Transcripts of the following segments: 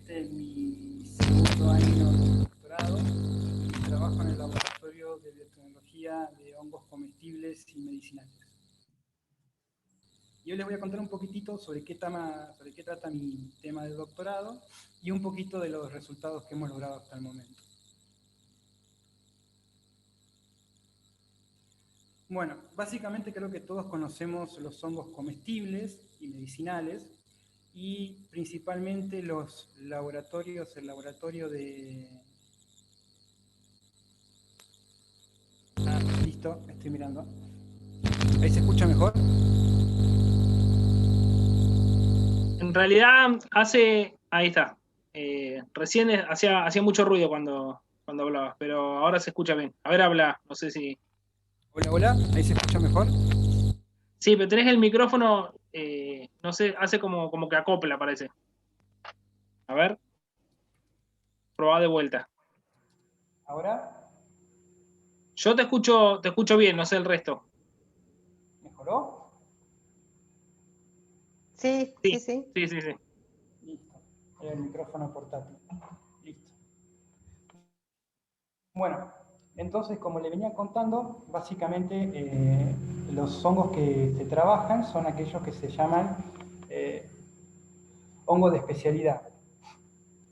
Este es mi segundo año de doctorado y trabajo en el laboratorio de biotecnología de hongos comestibles y medicinales. Y hoy les voy a contar un poquitito sobre qué trata mi tema de doctorado y un poquito de los resultados que hemos logrado hasta el momento. Bueno, básicamente creo que todos conocemos los hongos comestibles y medicinales y principalmente los laboratorios, el laboratorio de... Listo, estoy mirando. ¿Ahí se escucha mejor? En realidad ahí está. Recién hacía mucho ruido cuando hablabas, pero ahora se escucha bien. A ver, habla, no sé si... Hola, hola, ¿ahí se escucha mejor? Sí, pero tenés el micrófono, no sé, hace como que acopla, parece. A ver. Probá de vuelta. ¿Ahora? Yo te escucho bien, no sé el resto. ¿Mejoró? Sí. Sí. Listo. El micrófono portátil. Listo. Bueno, entonces, como le venía contando, básicamente los hongos que se trabajan son aquellos que se llaman hongos de especialidad,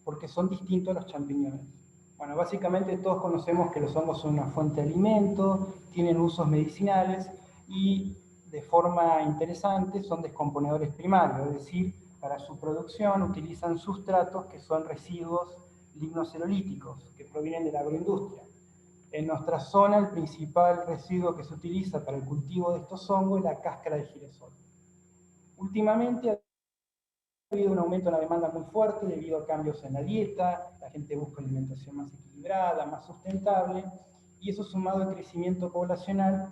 porque son distintos a los champiñones. Bueno, básicamente todos conocemos que los hongos son una fuente de alimento, tienen usos medicinales y de forma interesante son descomponedores primarios, es decir, para su producción utilizan sustratos que son residuos lignocelulíticos que provienen de la agroindustria. En nuestra zona el principal residuo que se utiliza para el cultivo de estos hongos es la cáscara de girasol. Últimamente ha habido un aumento en la demanda muy fuerte debido a cambios en la dieta, la gente busca una alimentación más equilibrada, más sustentable, y eso sumado al crecimiento poblacional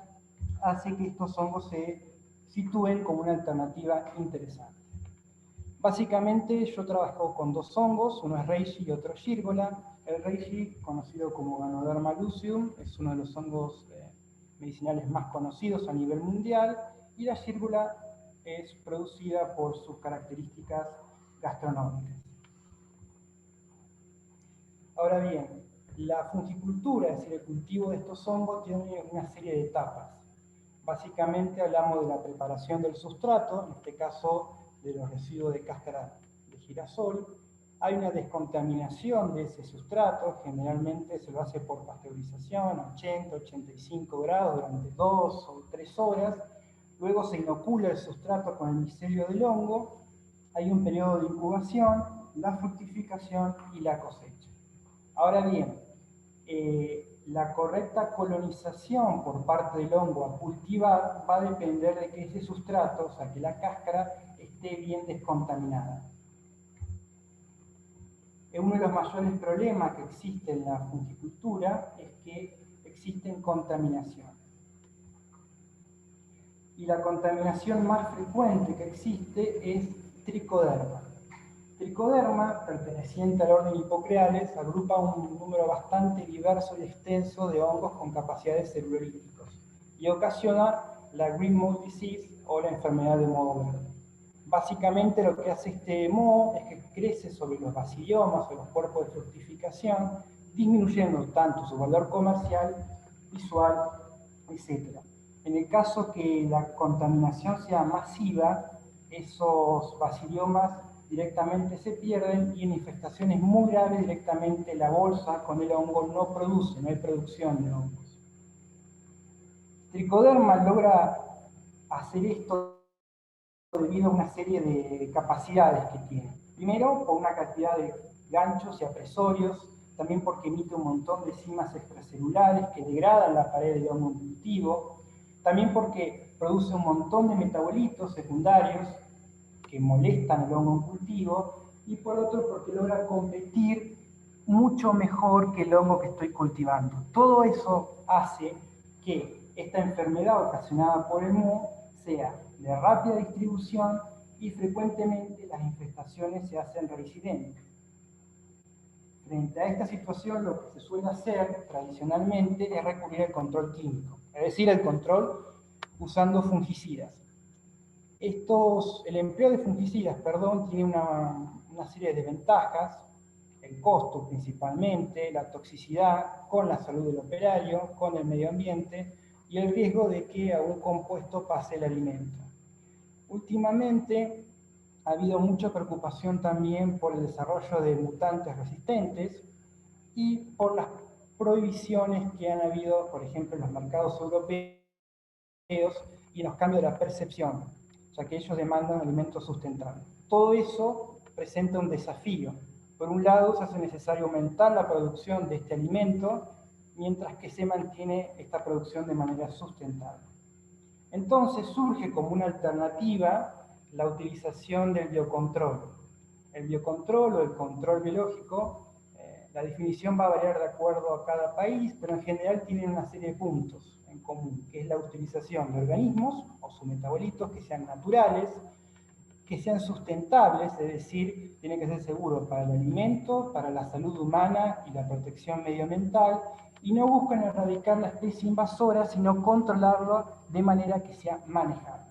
hace que estos hongos se sitúen como una alternativa interesante. Básicamente yo trabajo con dos hongos, uno es reishi y otro es gírgola. El reishi, conocido como Ganoderma lucium, es uno de los hongos medicinales más conocidos a nivel mundial, y la gírgola es producida por sus características gastronómicas. Ahora bien, la fungicultura, es decir, el cultivo de estos hongos, tiene una serie de etapas. Básicamente hablamos de la preparación del sustrato, en este caso de los residuos de cáscara de girasol. Hay una descontaminación de ese sustrato, generalmente se lo hace por pasteurización, 80-85 grados durante 2 o 3 horas. Luego se inocula el sustrato con el micelio del hongo. Hay un periodo de incubación, la fructificación y la cosecha. Ahora bien, la correcta colonización por parte del hongo a cultivar va a depender de que ese sustrato, o sea, que la cáscara, esté bien descontaminada. Uno de los mayores problemas que existe en la fungicultura es que existen contaminaciones. Y la contaminación más frecuente que existe es tricoderma. Tricoderma, perteneciente al orden Hippocreales, agrupa un número bastante diverso y extenso de hongos con capacidades celulolíticos y ocasiona la Green Mold Disease o la enfermedad de moho verde. Básicamente lo que hace este moho es que crece sobre los bacillomas o los cuerpos de fructificación, disminuyendo tanto su valor comercial, visual, etc. En el caso que la contaminación sea masiva, esos bacillomas directamente se pierden y en infestaciones muy graves directamente la bolsa con el hongo no produce, no hay producción de hongos. Tricoderma logra hacer esto debido a una serie de capacidades que tiene. Primero, por una cantidad de ganchos y apresorios, también porque emite un montón de enzimas extracelulares que degradan la pared del hongo cultivo, también porque produce un montón de metabolitos secundarios que molestan el hongo en cultivo, y por otro porque logra competir mucho mejor que el hongo que estoy cultivando. Todo eso hace que esta enfermedad ocasionada por el moho sea de rápida distribución y frecuentemente las infestaciones se hacen reincidentes. Frente a esta situación, lo que se suele hacer tradicionalmente es recurrir al control químico, es decir, el control usando fungicidas. El empleo de fungicidas, tiene una serie de desventajas. el costo principalmente, la toxicidad con la salud del operario, con el medio ambiente y el riesgo de que a un compuesto pase el alimento. Últimamente ha habido mucha preocupación también por el desarrollo de mutantes resistentes y por las prohibiciones que han habido, por ejemplo, en los mercados europeos y en los cambios de la percepción, ya que ellos demandan alimentos sustentables. Todo eso presenta un desafío. Por un lado, se hace necesario aumentar la producción de este alimento, mientras que se mantiene esta producción de manera sustentable. Entonces surge como una alternativa la utilización del biocontrol. El biocontrol o el control biológico, la definición va a variar de acuerdo a cada país, pero en general tienen una serie de puntos en común, que es la utilización de organismos o sus metabolitos que sean naturales, que sean sustentables, es decir, tienen que ser seguros para el alimento, para la salud humana y la protección medioambiental, y no buscan erradicar la especie invasora, sino controlarla de manera que sea manejable.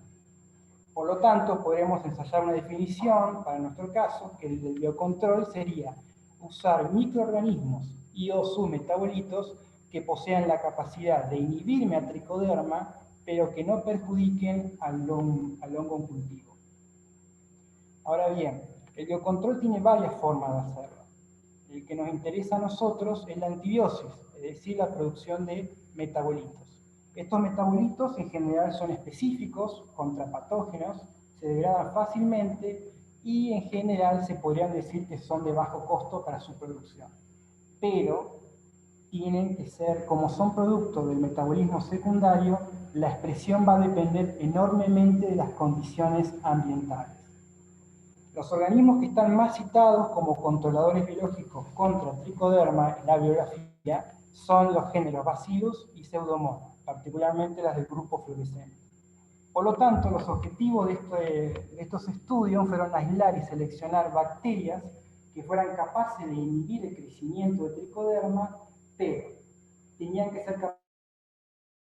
Por lo tanto, podremos ensayar una definición, para nuestro caso, que el biocontrol sería usar microorganismos y o sus metabolitos que posean la capacidad de inhibir mi tricoderma, pero que no perjudiquen al hongo en cultivo. Ahora bien, el biocontrol tiene varias formas de hacerlo. El que nos interesa a nosotros es la antibiosis, es decir, la producción de metabolitos. Estos metabolitos en general son específicos contra patógenos, se degradan fácilmente y en general se podrían decir que son de bajo costo para su producción. Pero tienen que ser, como son productos del metabolismo secundario, la expresión va a depender enormemente de las condiciones ambientales. Los organismos que están más citados como controladores biológicos contra el tricoderma en la biografía son los géneros Bacillus y Pseudomonas, particularmente las del grupo fluorescente. Por lo tanto, los objetivos de estos estudios fueron aislar y seleccionar bacterias que fueran capaces de inhibir el crecimiento del tricoderma, pero tenían que ser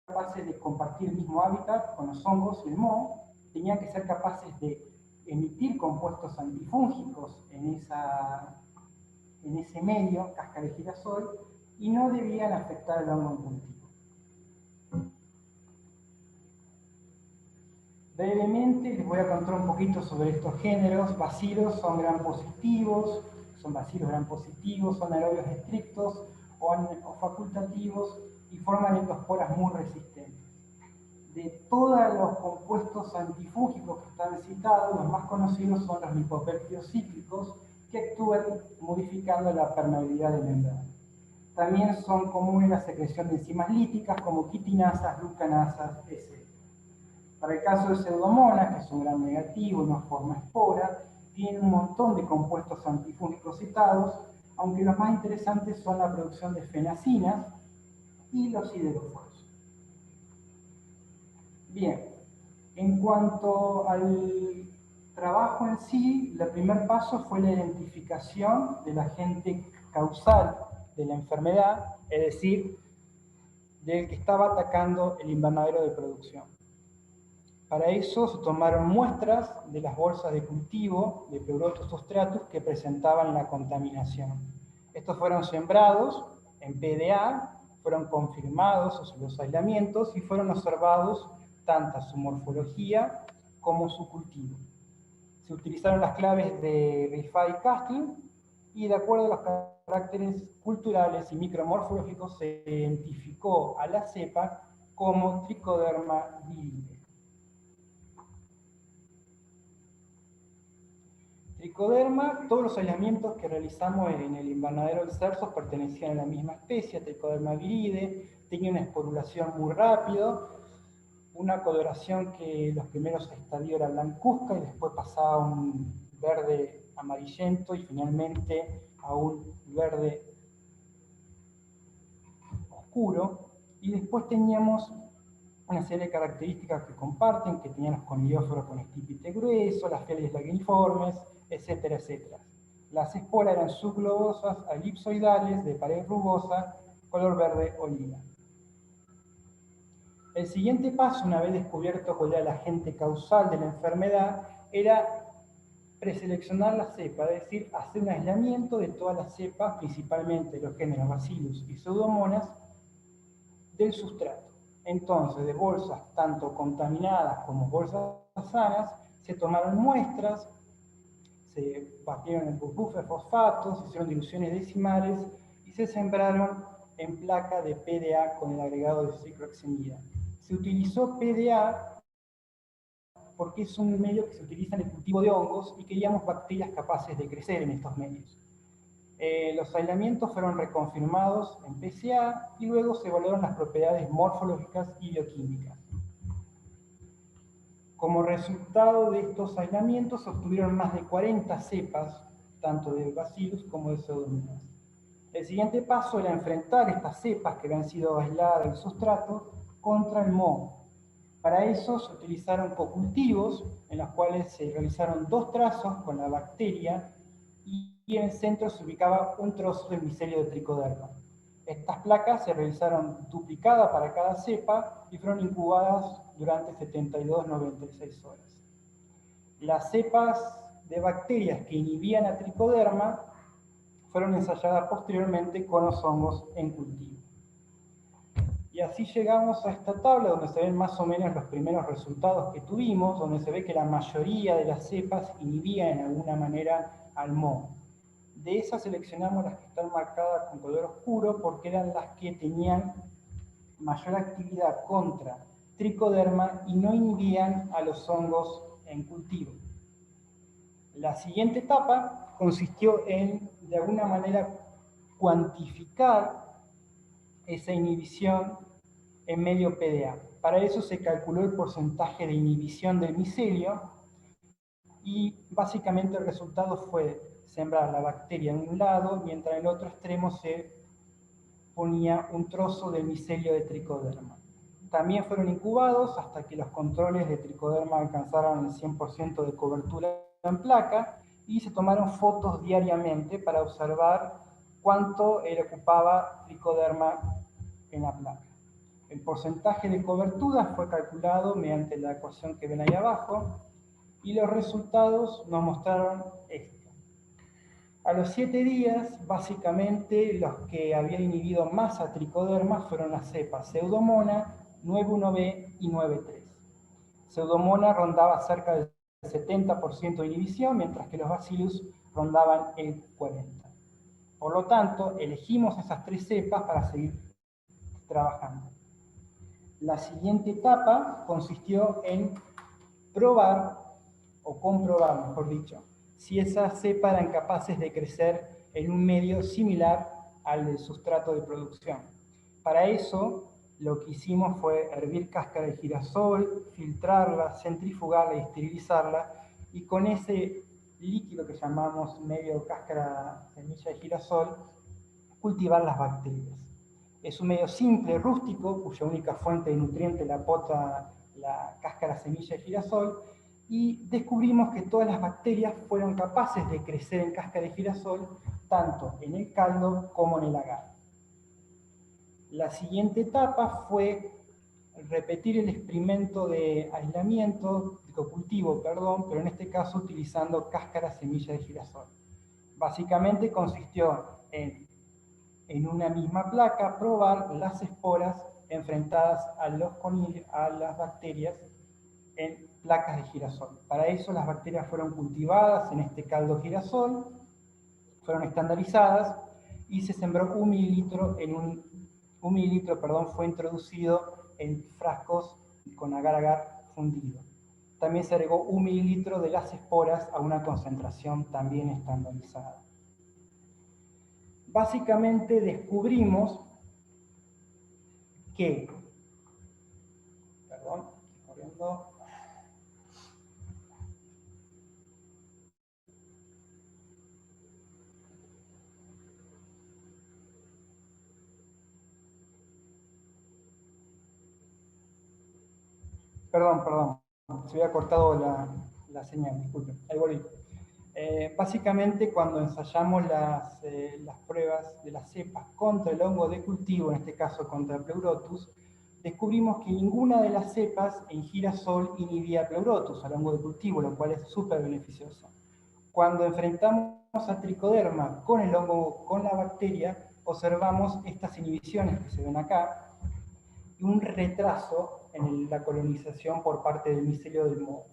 capaces de compartir el mismo hábitat con los hongos y el moho, tenían que ser capaces de emitir compuestos antifúngicos en ese medio, cáscara de girasol, y no debían afectar el hongo en cultivo. Brevemente les voy a contar un poquito sobre estos géneros. Bacilos son gram positivos, son bacilos gram positivos, son aerobios estrictos o facultativos y forman endosporas muy resistentes. De todos los compuestos antifúngicos que están citados, los más conocidos son los lipopéptidos cíclicos, que actúan modificando la permeabilidad de membrana. También son comunes la secreción de enzimas líticas como quitinasas, glucanasas, etc. Para el caso de Pseudomonas, que es un gram negativo, no forma espora, tiene un montón de compuestos antifúngicos citados, aunque los más interesantes son la producción de fenacinas y los sideróforos. Bien, en cuanto al trabajo en sí, el primer paso fue la identificación del agente causal de la enfermedad, es decir, del que estaba atacando el invernadero de producción. Para eso se tomaron muestras de las bolsas de cultivo de Pleurotus ostratus que presentaban la contaminación. Estos fueron sembrados en PDA, fueron confirmados los aislamientos y fueron observados tanto su morfología como su cultivo. Se utilizaron las claves de Riffat y Castle y de acuerdo a los caracteres culturales y micromorfológicos se identificó a la cepa como Trichoderma viride. Trichoderma, todos los aislamientos que realizamos en el invernadero del Cersos pertenecían a la misma especie, Trichoderma viride, tenía una esporulación muy rápido, una coloración que los primeros estadios era blancuzca y después pasaba a un verde amarillento y finalmente a un verde oscuro. Y después teníamos una serie de características que comparten, que tenían los conidóforos con estípite grueso, las fieles laguiniformes, etcétera, etcétera. Las esporas eran subglobosas, elipsoidales, de pared rugosa, color verde oliva. El siguiente paso, una vez descubierto cuál era el agente causal de la enfermedad, era preseleccionar la cepa, es decir, hacer un aislamiento de todas las cepas, principalmente los géneros Bacillus y Pseudomonas, del sustrato. Entonces, de bolsas tanto contaminadas como bolsas sanas, se tomaron muestras, se batieron en buffers fosfatos, se hicieron diluciones decimales y se sembraron en placa de PDA con el agregado de cicloheximida. Se utilizó PDA porque es un medio que se utiliza en el cultivo de hongos y queríamos bacterias capaces de crecer en estos medios. Los aislamientos fueron reconfirmados en PCA y luego se evaluaron las propiedades morfológicas y bioquímicas. Como resultado de estos aislamientos se obtuvieron más de 40 cepas, tanto de Bacillus como de Pseudomonas. El siguiente paso era enfrentar estas cepas que habían sido aisladas del sustrato contra el moho. Para eso se utilizaron cocultivos en los cuales se realizaron 2 trazos con la bacteria y en el centro se ubicaba un trozo del micelio de Trichoderma. Estas placas se realizaron duplicadas para cada cepa y fueron incubadas durante 72-96 horas. Las cepas de bacterias que inhibían a Trichoderma fueron ensayadas posteriormente con los hongos en cultivo. Y así llegamos a esta tabla donde se ven más o menos los primeros resultados que tuvimos, donde se ve que la mayoría de las cepas inhibían en alguna manera al moho. De esas seleccionamos las que están marcadas con color oscuro porque eran las que tenían mayor actividad contra Trichoderma y no inhibían a los hongos en cultivo. La siguiente etapa consistió en, de alguna manera, cuantificar esa inhibición en medio PDA. Para eso se calculó el porcentaje de inhibición del micelio y básicamente el resultado fue sembrar la bacteria en un lado, mientras en el otro extremo se ponía un trozo del micelio de Trichoderma. También fueron incubados hasta que los controles de Trichoderma alcanzaron el 100% de cobertura en placa y se tomaron fotos diariamente para observar cuánto ocupaba Trichoderma en la placa. El porcentaje de cobertura fue calculado mediante la ecuación que ven ahí abajo y los resultados nos mostraron esto. A los 7 días, básicamente, los que habían inhibido más a Trichoderma fueron las cepas Pseudomonas, 9.1b y 9.3. Pseudomonas rondaba cerca del 70% de inhibición, mientras que los Bacillus rondaban el 40%. Por lo tanto, elegimos esas 3 cepas para seguir trabajando. La siguiente etapa consistió en probar, o comprobar, mejor dicho, si esas cepas eran capaces de crecer en un medio similar al del sustrato de producción. Para eso, lo que hicimos fue hervir cáscara de girasol, filtrarla, centrifugarla y esterilizarla, y con ese líquido que llamamos medio cáscara semilla de girasol, cultivar las bacterias. Es un medio simple, rústico, cuya única fuente de nutriente la aporta la cáscara semilla de girasol, y descubrimos que todas las bacterias fueron capaces de crecer en cáscara de girasol, tanto en el caldo como en el agar. La siguiente etapa fue repetir el experimento de aislamiento, de cocultivo, pero en este caso utilizando cáscara semilla de girasol. Básicamente consistió en una misma placa, probar las esporas enfrentadas a las bacterias en placas de girasol. Para eso las bacterias fueron cultivadas en este caldo girasol, fueron estandarizadas y se sembró 1 mililitro fue introducido en frascos con agar-agar fundido. También se agregó 1 mililitro de las esporas a una concentración también estandarizada. Básicamente descubrimos que, Perdón, se había cortado la señal, disculpen, ahí volví. Básicamente cuando ensayamos las pruebas de las cepas contra el hongo de cultivo, en este caso contra Pleurotus, descubrimos que ninguna de las cepas en girasol inhibía Pleurotus, al hongo de cultivo, lo cual es súper beneficioso. Cuando enfrentamos a tricoderma con el hongo, con la bacteria, observamos estas inhibiciones que se ven acá y un retraso en la colonización por parte del micelio del moho.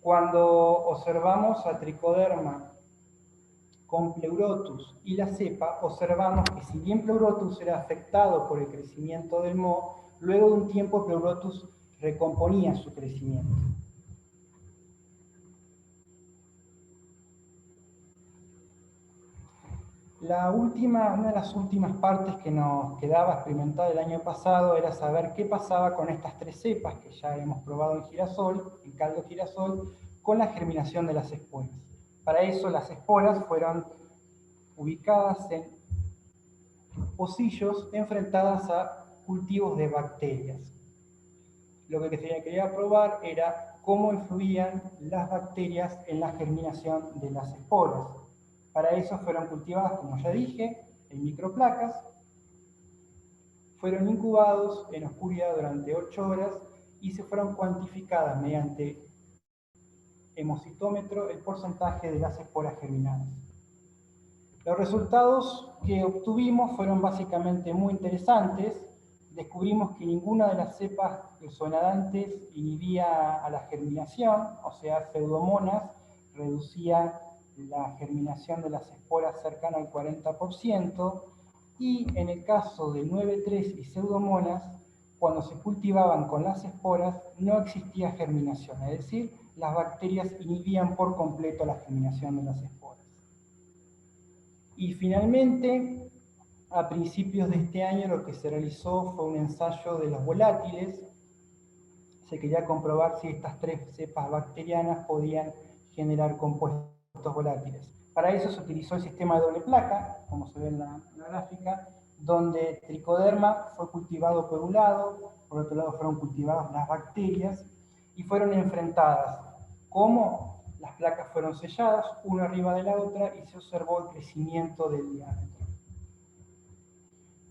Cuando observamos a tricoderma con Pleurotus y la cepa, observamos que si bien Pleurotus era afectado por el crecimiento del moho, luego de un tiempo Pleurotus recomponía su crecimiento. Una de las últimas partes que nos quedaba experimentar el año pasado era saber qué pasaba con estas tres cepas que ya hemos probado en girasol, en caldo girasol, con la germinación de las esporas. Para eso las esporas fueron ubicadas en pocillos enfrentadas a cultivos de bacterias. Lo que se quería probar era cómo influían las bacterias en la germinación de las esporas. Para eso fueron cultivadas, como ya dije, en microplacas, fueron incubados en oscuridad durante 8 horas y se fueron cuantificadas mediante hemocitómetro el porcentaje de las esporas germinadas. Los resultados que obtuvimos fueron básicamente muy interesantes. Descubrimos que ninguna de las cepas resonadantes inhibía a la germinación, o sea, Pseudomonas reducía la germinación de las esporas cercana al 40%, y en el caso de 9.3 y Pseudomonas, cuando se cultivaban con las esporas no existía germinación, es decir, las bacterias inhibían por completo la germinación de las esporas. Y finalmente, a principios de este año lo que se realizó fue un ensayo de los volátiles. Se quería comprobar si estas tres cepas bacterianas podían generar compuestos volátiles. Para eso se utilizó el sistema de doble placa, como se ve en la gráfica, donde tricoderma fue cultivado por un lado, por otro lado fueron cultivadas las bacterias y fueron enfrentadas. ¿Cómo? Las placas fueron selladas una arriba de la otra y se observó el crecimiento del diámetro.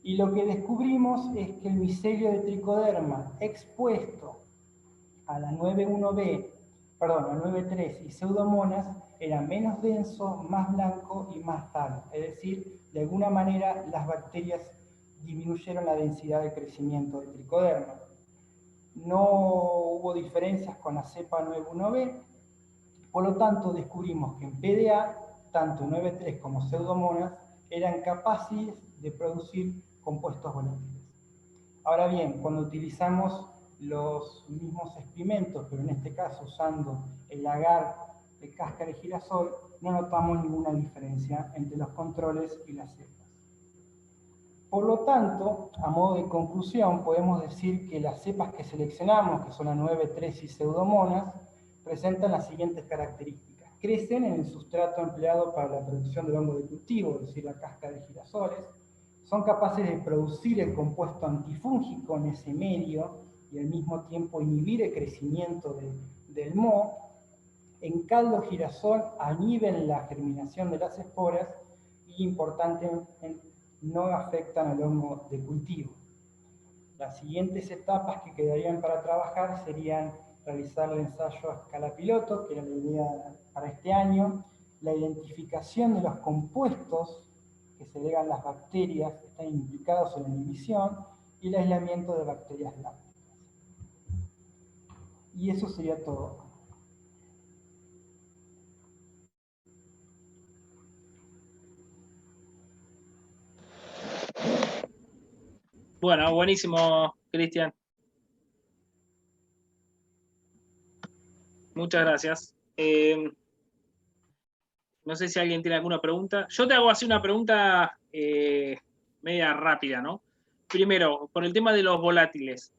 Y lo que descubrimos es que el micelio de tricoderma expuesto a la 9.1b, perdón, a 9.3 y Pseudomonas era menos denso, más blanco y más tal. Es decir, de alguna manera las bacterias disminuyeron la densidad de crecimiento de tricoderma. No hubo diferencias con la cepa 9.1b, por lo tanto descubrimos que en PDA, tanto 9.3 como Pseudomonas eran capaces de producir compuestos volátiles. Ahora bien, cuando utilizamos los mismos experimentos, pero en este caso usando el agar de cáscara de girasol, no notamos ninguna diferencia entre los controles y las cepas. Por lo tanto, a modo de conclusión, podemos decir que las cepas que seleccionamos, que son la 9.3 y Pseudomonas, presentan las siguientes características. Crecen en el sustrato empleado para la producción del hongo de cultivo, es decir, la cáscara de girasoles. Son capaces de producir el compuesto antifúngico en ese medio y al mismo tiempo inhibir el crecimiento del moho. En caldo girasol inhiben la germinación de las esporas y, importante, no afectan al hongo de cultivo. Las siguientes etapas que quedarían para trabajar serían realizar el ensayo a escala piloto, que era la idea para este año, la identificación de los compuestos que segregan las bacterias que están implicados en la inhibición y el aislamiento de bacterias lácticas. Y eso sería todo. Bueno, buenísimo, Cristian. Muchas gracias. No sé si alguien tiene alguna pregunta. Yo te hago así una pregunta media rápida, ¿no? Primero, por el tema de los volátiles.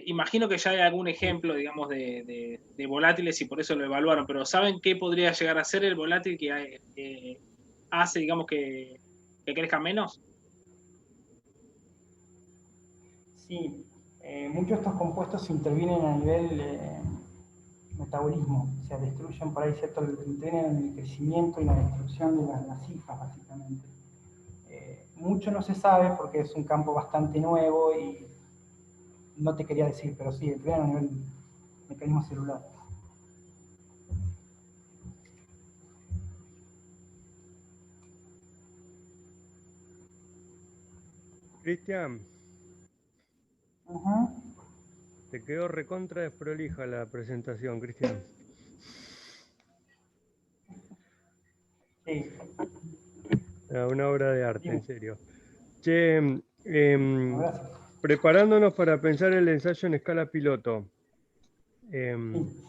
Imagino que ya hay algún ejemplo, digamos, de volátiles y por eso lo evaluaron, pero ¿saben qué podría llegar a ser el volátil que hace, digamos, que crezca menos? Sí, muchos de estos compuestos intervienen a nivel metabolismo, o sea, destruyen por ahí cierto, intervienen en el crecimiento y la destrucción de las hifas, básicamente. Mucho no se sabe porque es un campo bastante nuevo y no te quería decir, pero sí, intervienen a nivel mecanismo celular. Cristian, Ujú. te quedó recontra desprolija la presentación, Cristian. Sí, Una obra de arte, en dime. serio. Che, Gracias. preparándonos para pensar el ensayo en escala piloto, em, Sí.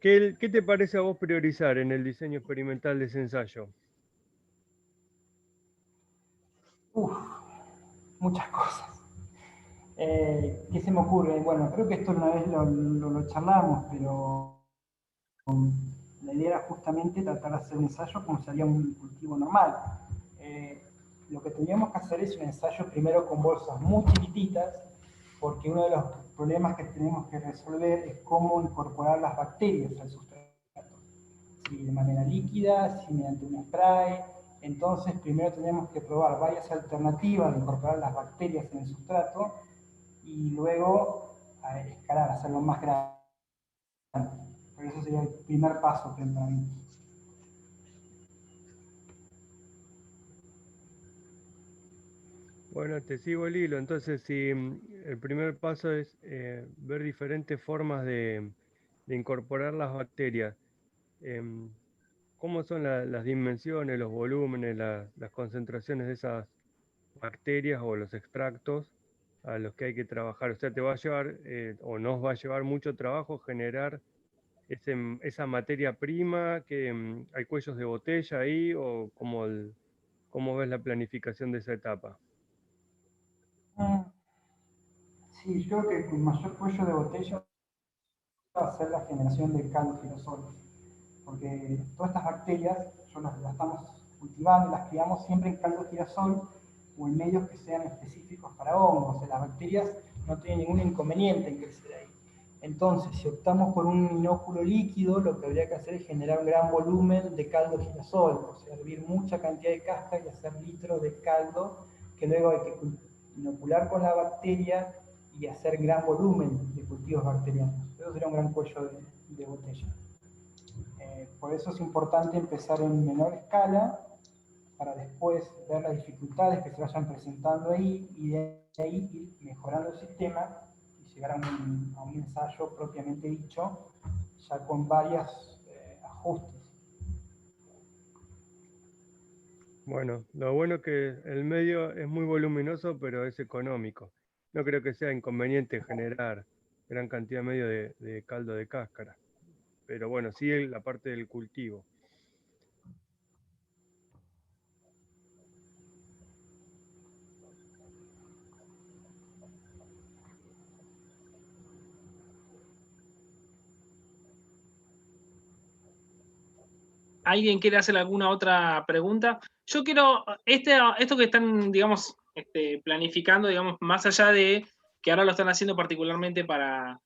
¿qué te parece a vos priorizar en el diseño experimental de ese ensayo? Uf, muchas cosas. ¿Qué se me ocurre? Bueno, creo que esto una vez lo charlamos, pero la idea era justamente tratar de hacer un ensayo como sería un cultivo normal. Eh, lo que teníamos que hacer es un ensayo primero con bolsas muy chiquititas, porque uno de los problemas que tenemos que resolver es cómo incorporar las bacterias al sustrato. Si de manera líquida, si mediante un spray. Entonces, primero tenemos que probar varias alternativas de incorporar las bacterias en el sustrato y luego escalar, hacerlo más grande. Por eso sería el primer paso para mí. Bueno, te sigo el hilo. Entonces, si el primer paso es ver diferentes formas de incorporar las bacterias, em, ¿cómo son las dimensiones, los volúmenes, las concentraciones de esas bacterias o los extractos a los que hay que trabajar? O sea, te va a llevar o nos va a llevar mucho trabajo generar esa materia prima, que hay cuellos de botella ahí, o cómo ves la planificación de esa etapa. Sí, yo creo que el mayor cuello de botella va a ser la generación de caldo girasol, porque todas estas bacterias, las estamos cultivando, las criamos siempre en caldo girasol o en medios que sean específicos para hongos. O sea, las bacterias no tienen ningún inconveniente en crecer ahí. Entonces, si optamos por un inóculo líquido, lo que habría que hacer es generar un gran volumen de caldo girasol, o sea, hervir mucha cantidad de cáscara y hacer litros de caldo que luego hay que inocular con la bacteria y hacer gran volumen de cultivos bacterianos. Eso sería un gran cuello de botella. Por eso es importante empezar en menor escala para después ver las dificultades que se vayan presentando ahí y de ahí ir mejorando el sistema y llegar a un ensayo propiamente dicho, ya con varios ajustes. Bueno, lo bueno es que el medio es muy voluminoso, pero es económico. No creo que sea inconveniente generar gran cantidad de medio de caldo de cáscara. Pero bueno, sí la parte del cultivo. ¿Alguien quiere hacer alguna otra pregunta? Yo quiero, esto que están, digamos, planificando, digamos, más allá de que ahora lo están haciendo particularmente para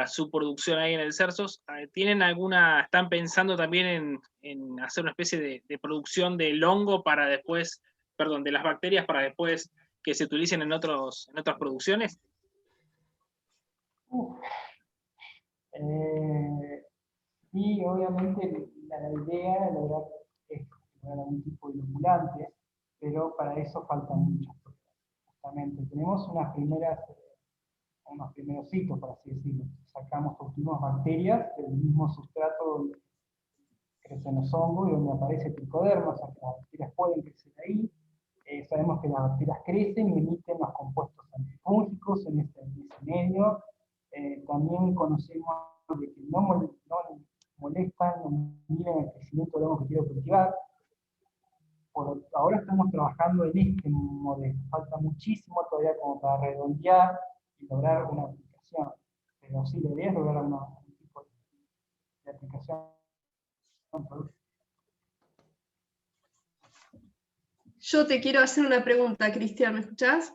su producción ahí en el Cersos, están pensando también en hacer una especie de producción del hongo para después, perdón, de las bacterias para después que se utilicen en otras producciones? Y obviamente la idea es lograr algún tipo de inoculante, pero para eso faltan muchas cosas. Justamente tenemos unos primeros hitos, por así decirlo. Sacamos, obtuvimos bacterias del mismo sustrato donde crecen los hongos y donde aparece tricoderma, o sea que las bacterias pueden crecer ahí. Sabemos que las bacterias crecen y emiten los compuestos antifúngicos en ese medio. También conocemos de que no molestan, no inhiben el crecimiento del hongo que quiero cultivar. Ahora estamos trabajando en este modelo. Falta muchísimo todavía como para redondear y lograr una aplicación. Pero sí, la idea es lograr un tipo de aplicación. Yo te quiero hacer una pregunta, Cristian, ¿me escuchás?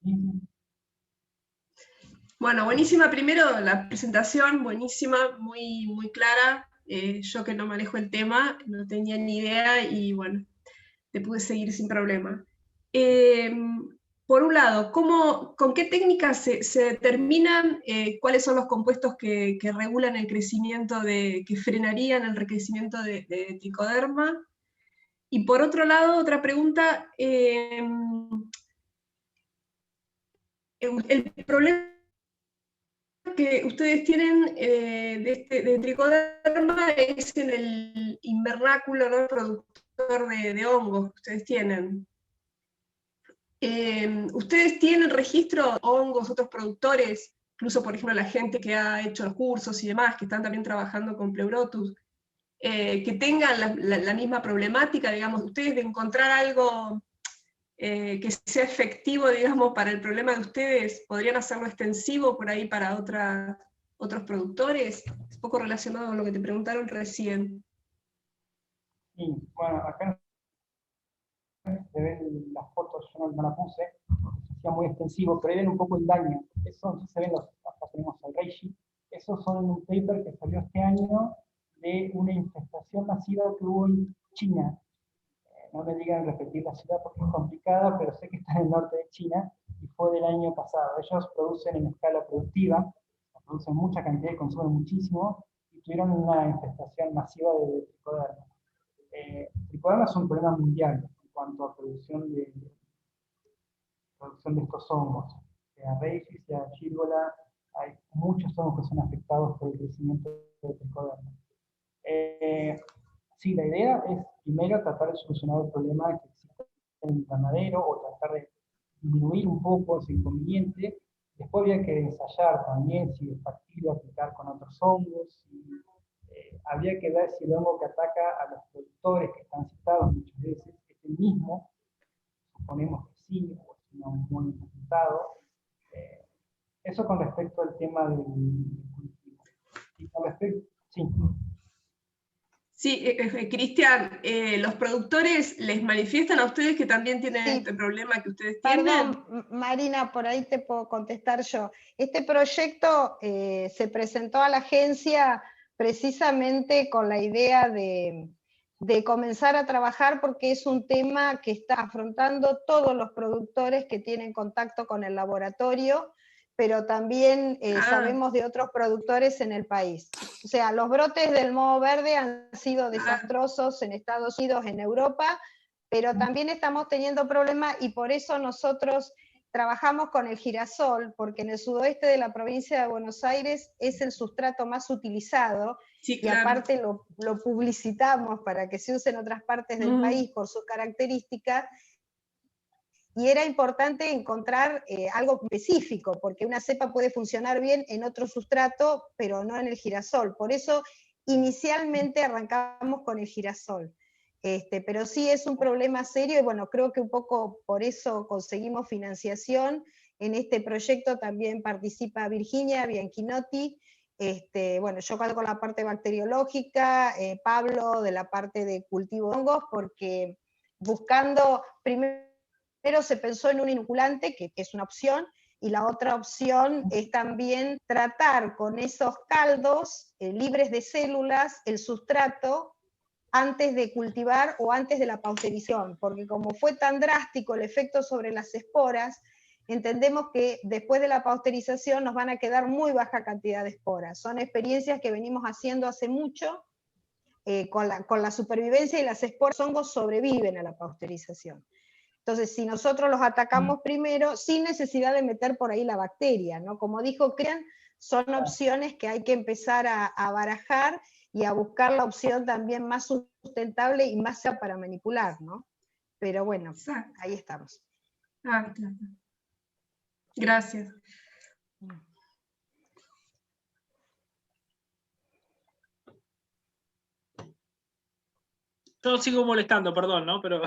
Sí. Bueno, buenísima primero la presentación, buenísima, muy, muy clara. Yo que no manejo el tema, no tenía ni idea y bueno, te pude seguir sin problema. Por un lado, ¿con qué técnicas se determinan cuáles son los compuestos que regulan el crecimiento, que frenarían el crecimiento de tricoderma? Y por otro lado, otra pregunta, el problema que ustedes tienen de tricoderma es en el invernáculo, ¿no? Productor de hongos que ustedes tienen. ¿Ustedes tienen registro de hongos, otros productores, incluso por ejemplo la gente que ha hecho los cursos y demás, que están también trabajando con Pleurotus, que tengan la misma problemática, digamos, ustedes de encontrar algo que sea efectivo, digamos, para el problema de ustedes, podrían hacerlo extensivo por ahí para otros productores? Es un poco relacionado con lo que te preguntaron recién. Sí, bueno, acá se ven las fotos, yo no la puse, se hacía muy extensivo, pero ahí ven un poco el daño. Eso, no sé si se ven acá tenemos el Reishi, esos son un paper que salió este año de una infestación masiva que hubo en China. No me digan repetir la ciudad porque es complicada, pero sé que está en el norte de China y fue del año pasado. Ellos producen en escala productiva, producen mucha cantidad y consumen muchísimo, y tuvieron una infestación masiva de tricoderma. Tricoderma es un problema mundial en cuanto a producción de estos hongos, sea Reishi, sea Gírgola, hay muchos hongos que son afectados por el crecimiento de tricoderma. Sí, la idea es primero tratar de solucionar el problema que existe en el invernadero o tratar de disminuir un poco ese inconveniente. Después había que ensayar también si es factible aplicar con otros hongos. Había que ver si el hongo que ataca a los productores que están citados muchas veces es el mismo. Suponemos que sí, o es un buen resultado. Eso con respecto al tema del cultivo. Y con respecto, sí. Sí, Cristian, ¿los productores les manifiestan a ustedes que también tienen este problema que ustedes tienen? Perdón, Marina, por ahí te puedo contestar yo. Este proyecto se presentó a la agencia precisamente con la idea de comenzar a trabajar porque es un tema que está afrontando todos los productores que tienen contacto con el laboratorio, pero también sabemos de otros productores en el país. O sea, los brotes del moho verde han sido desastrosos en Estados Unidos, en Europa, pero también estamos teniendo problemas y por eso nosotros trabajamos con el girasol, porque en el sudoeste de la provincia de Buenos Aires es el sustrato más utilizado, sí, claro. Y aparte lo publicitamos para que se use en otras partes del país por sus características, y era importante encontrar algo específico, porque una cepa puede funcionar bien en otro sustrato, pero no en el girasol. Por eso inicialmente arrancamos con el girasol. Pero sí es un problema serio, y bueno, creo que un poco por eso conseguimos financiación. En este proyecto también participa Virginia Bianchinotti, bueno, yo con la parte bacteriológica, Pablo de la parte de cultivo de hongos, porque buscando primero se pensó en un inoculante, que es una opción, y la otra opción es también tratar con esos caldos libres de células el sustrato antes de cultivar o antes de la pasteurización, porque como fue tan drástico el efecto sobre las esporas, entendemos que después de la pasteurización nos van a quedar muy baja cantidad de esporas. Son experiencias que venimos haciendo hace mucho, con la supervivencia, y las esporas hongos sobreviven a la pasteurización. Entonces, si nosotros los atacamos primero, sin necesidad de meter por ahí la bacteria, ¿no? Como dijo Cristian, son opciones que hay que empezar a barajar y a buscar la opción también más sustentable y más para manipular, ¿no? Pero bueno, ahí estamos. Ah, claro. Gracias. Yo sigo molestando, perdón, ¿no? Pero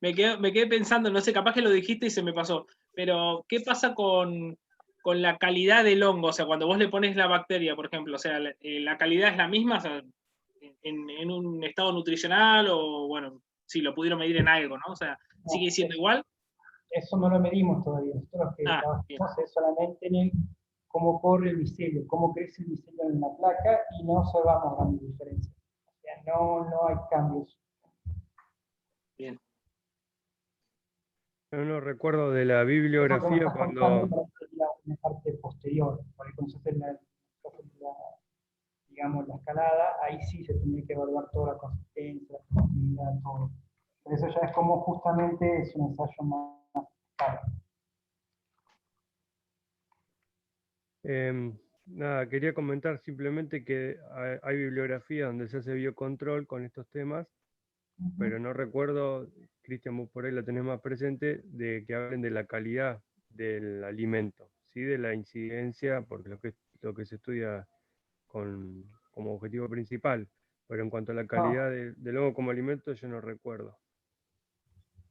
me quedé pensando, no sé, capaz que lo dijiste y se me pasó, pero ¿qué pasa con la calidad del hongo? O sea, cuando vos le pones la bacteria, por ejemplo, o sea, la calidad es la misma, o sea, en un estado nutricional, o bueno, si lo pudieron medir en algo, ¿no? O sea, ¿sigue siendo igual? Eso no lo medimos todavía. Nosotros lo que trabajamos es solamente en cómo corre el micelio, cómo crece el micelio en la placa, y no observamos grandes diferencias. No hay cambios. Bien. Yo no recuerdo de la bibliografía cuando... Una parte posterior, por el concepto de digamos, la escalada, ahí sí se tendría que evaluar toda la consistencia, la profundidad. todo. Pero eso ya es como justamente es un ensayo más claro. Nada, quería comentar simplemente que hay bibliografía donde se hace biocontrol con estos temas, pero no recuerdo, Cristian, vos por ahí lo tenés más presente, de que hablen de la calidad del alimento, ¿sí? De la incidencia, porque lo que se estudia como objetivo principal, pero en cuanto a la calidad del hongo como alimento, yo no recuerdo.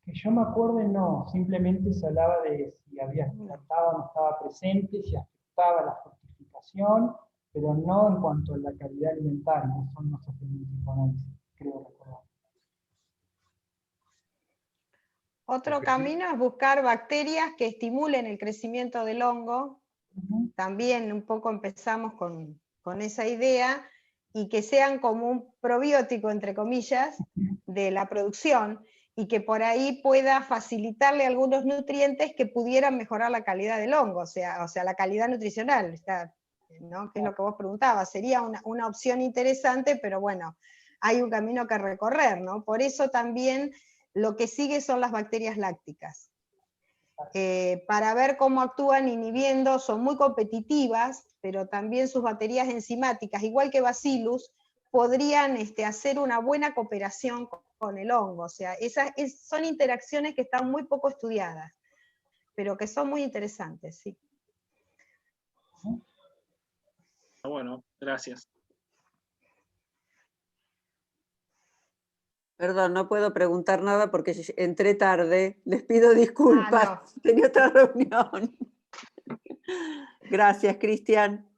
Que yo me acuerde, no, simplemente se hablaba de si estaba o no estaba presente, si afectaba la fortificación, pero no en cuanto a la calidad alimentaria, eso no se hace ningún tipo de análisis, creo recordar. Otro camino es buscar bacterias que estimulen el crecimiento del hongo. También un poco empezamos con esa idea, y que sean como un probiótico, entre comillas, de la producción, y que por ahí pueda facilitarle algunos nutrientes que pudieran mejorar la calidad del hongo, o sea la calidad nutricional, ¿no? Que es lo que vos preguntabas. Sería una opción interesante, pero bueno, hay un camino que recorrer, ¿no? Por eso también lo que sigue son las bacterias lácticas. Para ver cómo actúan inhibiendo, son muy competitivas, pero también sus baterías enzimáticas, igual que Bacillus, podrían hacer una buena cooperación con el hongo. O sea, son interacciones que están muy poco estudiadas, pero que son muy interesantes, sí. Bueno, gracias. Perdón, no puedo preguntar nada porque entré tarde. Les pido disculpas. No. Tenía otra reunión. Gracias, Cristian.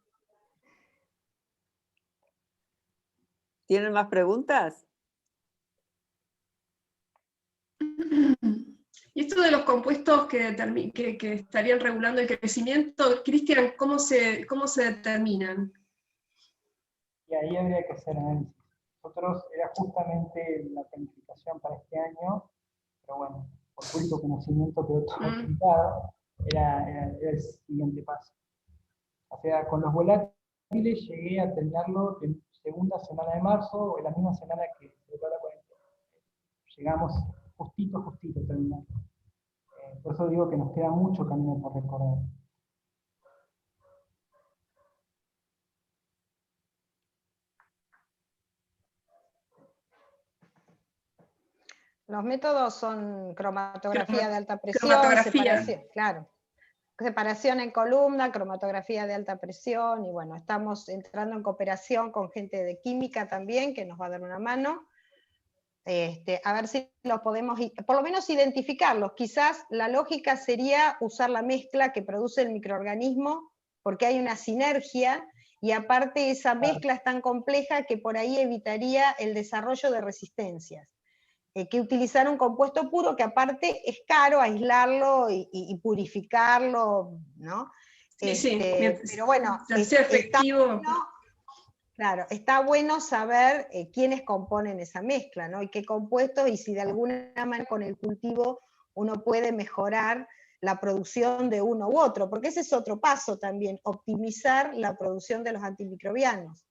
¿Tienen más preguntas? Y esto de los compuestos que estarían regulando el crecimiento, Cristian, ¿cómo se determinan? Y ahí habría que hacer análisis. Nosotros era justamente la planificación para este año, pero bueno, por público conocimiento quedó todo explicado, era el siguiente paso. O sea, con los volátiles llegué a tenerlo en segunda semana de marzo, o en la misma semana que se declaró la cuarentena. Llegamos justito a terminarlo. Por eso digo que nos queda mucho camino por recorrer. Los métodos son cromatografía de alta presión, separación en columna, cromatografía de alta presión, y bueno, estamos entrando en cooperación con gente de química también, que nos va a dar una mano, a ver si los podemos, por lo menos identificarlos. Quizás la lógica sería usar la mezcla que produce el microorganismo, porque hay una sinergia, y aparte esa mezcla es tan compleja que por ahí evitaría el desarrollo de resistencias. Que utilizar un compuesto puro, que aparte es caro aislarlo y purificarlo, ¿no? Sí, pero bueno, sea efectivo. Está bueno saber quiénes componen esa mezcla, ¿no? Y qué compuestos, y si de alguna manera con el cultivo uno puede mejorar la producción de uno u otro, porque ese es otro paso también, optimizar la producción de los antimicrobianos,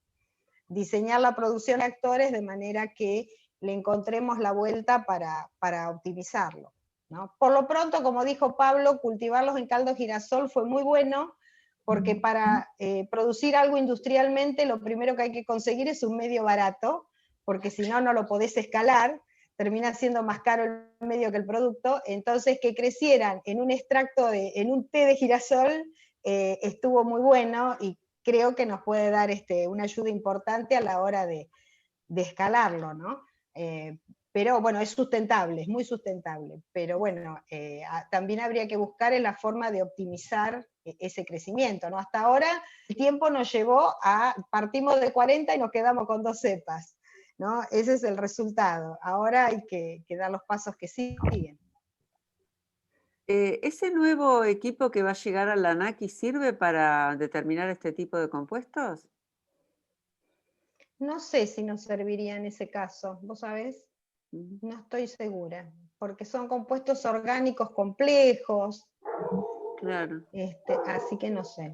diseñar la producción de actores de manera que le encontremos la vuelta para optimizarlo, ¿no? Por lo pronto, como dijo Pablo, cultivarlos en caldo girasol fue muy bueno, porque para producir algo industrialmente lo primero que hay que conseguir es un medio barato, porque si no, no lo podés escalar, termina siendo más caro el medio que el producto. Entonces, que crecieran en un extracto, en un té de girasol, estuvo muy bueno, y creo que nos puede dar una ayuda importante a la hora de escalarlo, ¿no? Pero bueno, es sustentable, es muy sustentable, pero bueno, también habría que buscar en la forma de optimizar ese crecimiento, ¿no? Hasta ahora el tiempo nos llevó partimos de 40 y nos quedamos con 2 cepas, ¿no? Ese es el resultado. Ahora hay que dar los pasos que siguen. ¿Ese nuevo equipo que va a llegar a la ANAC sirve para determinar este tipo de compuestos? No sé si nos serviría en ese caso, ¿vos sabés? No estoy segura, porque son compuestos orgánicos complejos. Claro. Así que no sé.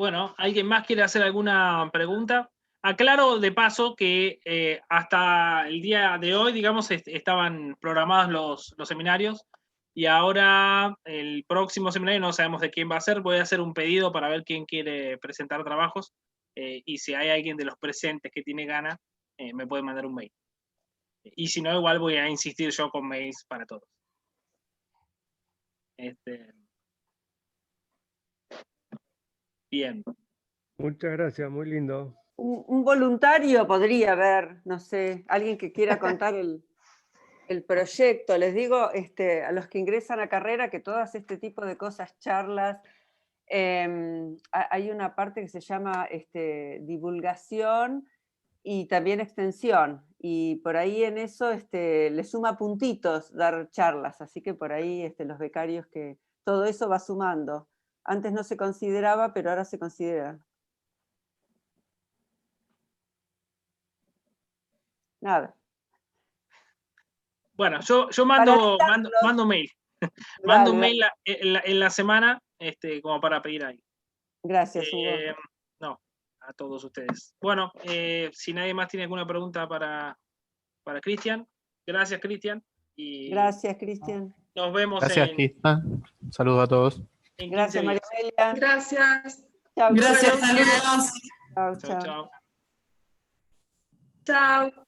Bueno, ¿alguien más quiere hacer alguna pregunta? Aclaro de paso que hasta el día de hoy, digamos, estaban programados los seminarios y ahora el próximo seminario no sabemos de quién va a ser. Voy a hacer un pedido para ver quién quiere presentar trabajos y si hay alguien de los presentes que tiene ganas, me puede mandar un mail. Y si no, igual voy a insistir yo con mails para todos. Bien. Muchas gracias, muy lindo. Un voluntario podría haber, no sé, alguien que quiera contar el proyecto. Les digo a los que ingresan a carrera que todas este tipo de cosas, charlas, hay una parte que se llama divulgación y también extensión, y por ahí en eso le suma puntitos dar charlas, así que por ahí los becarios, que todo eso va sumando. Antes no se consideraba, pero ahora se considera. Nada. Bueno, yo mando mail. Mando un mail en la semana como para pedir ahí. Gracias, Hugo. No, a todos ustedes. Bueno, si nadie más tiene alguna pregunta para Cristian. Gracias, Cristian. Gracias, Cristian. Nos vemos. Gracias, Cristian. Saludos a todos. Gracias, María Amelia. Gracias. Chao. Gracias, saludos. Chao, chao. Chao.